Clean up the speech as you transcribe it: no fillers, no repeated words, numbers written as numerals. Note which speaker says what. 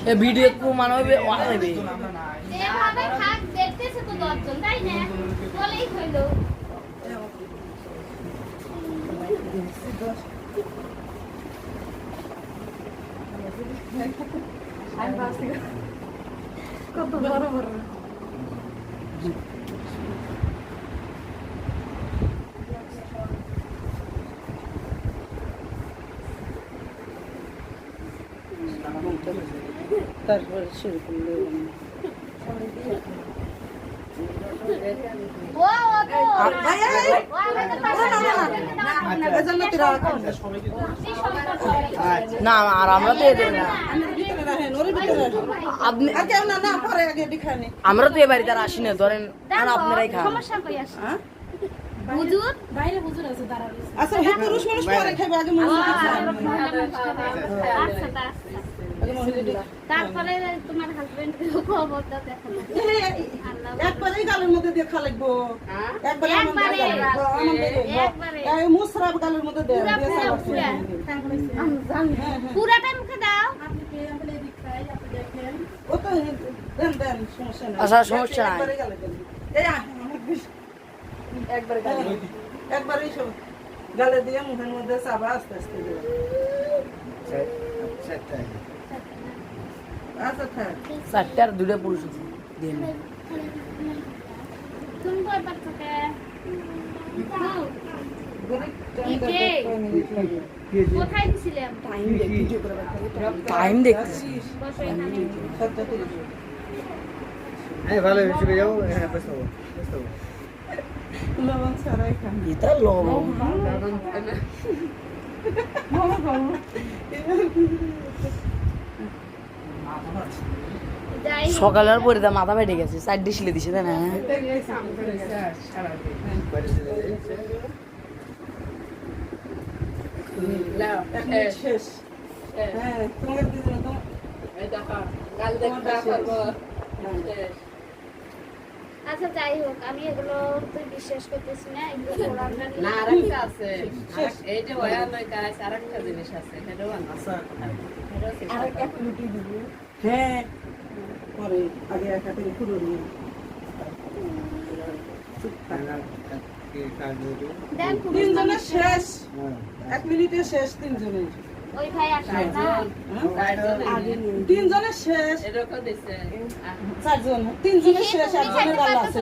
Speaker 1: এ video প্রমাণ হবে ওয়ালাবে
Speaker 2: এভাবে থাক দেখতেছে তো 10 জন তাই না বলেই হইলো
Speaker 3: কত বড় বড় তারপরে শুরু করলো
Speaker 2: ও তো
Speaker 1: না আর আমরা তো এদের না আপনি আমরা তো এ বাড়িতে আর আসি না ধরেন আর আপনারাই খান
Speaker 2: সমস্যা কই আসে হুজুর
Speaker 3: বাইরে হুজুর আছে দাঁড়াবে
Speaker 4: আচ্ছা হে পুরুষ মানুষ পরে খাবে আগে মহিলা
Speaker 2: আচ্ছা তারপরে তোমার হাজবেন্ড খবরটা দেখো
Speaker 4: একবারেই গালের মধ্যে দিয়ে খা লাগবো একবারে এই মুসরাব গালের মধ্যে দিয়ে
Speaker 2: পুরাটা মুখে দাও
Speaker 3: আপনি কে আমরা এদিক খাই আপনি দেখেন
Speaker 4: ও তো দেন দেন সমস্যা নাই
Speaker 1: আচ্ছা সমস্যা নাই
Speaker 4: একবারে গালে দেন এই একবারে গালে একবারেই সব গালে দিয়ে মুখের মধ্যে চাবা আস্তে আস্তে দিবেন আচ্ছা থাক
Speaker 1: চারটে আর দুটো পুরুষ আছে দিয়ে নেন।
Speaker 2: তুমি কয় বার থাকে কোথায় দিছিলাম
Speaker 1: টাইম দেখতেছি
Speaker 2: বসো এখানে
Speaker 5: ভালো হিসেবে যাও হ্যাঁ বসো
Speaker 4: লবণ ছাড়াই খান
Speaker 1: এটা লবণ
Speaker 2: যাই
Speaker 1: সকালের পরে তো মাথা ফেটে গেছে চার ডিশ লে দিছে তাই না
Speaker 4: শেষ হ্যাঁ তোমাকে দিদিনা তোমার
Speaker 2: আচ্ছা যাই হোক আমি এগুলো তো বিশ্বাস করতেছি না এগুলো কোরআন
Speaker 6: না আরেকটা আছে এই যে ওয়া নয় গাইস আরেকটা জিনিস আছে সেটাও আছে
Speaker 4: আর এক রুটি দিব হ্যাঁ পরে আগে এক হাতে পুরো নিয়ে
Speaker 2: দেন
Speaker 4: তিনজনের শেষ 1 মিনিটে শেষ তিনজনের
Speaker 2: ওই ভাই আসে না
Speaker 4: তিনজনের শেষ
Speaker 6: এরকম দিছে
Speaker 4: 4 জন তিনজনের শেষ একজনের গাল আছে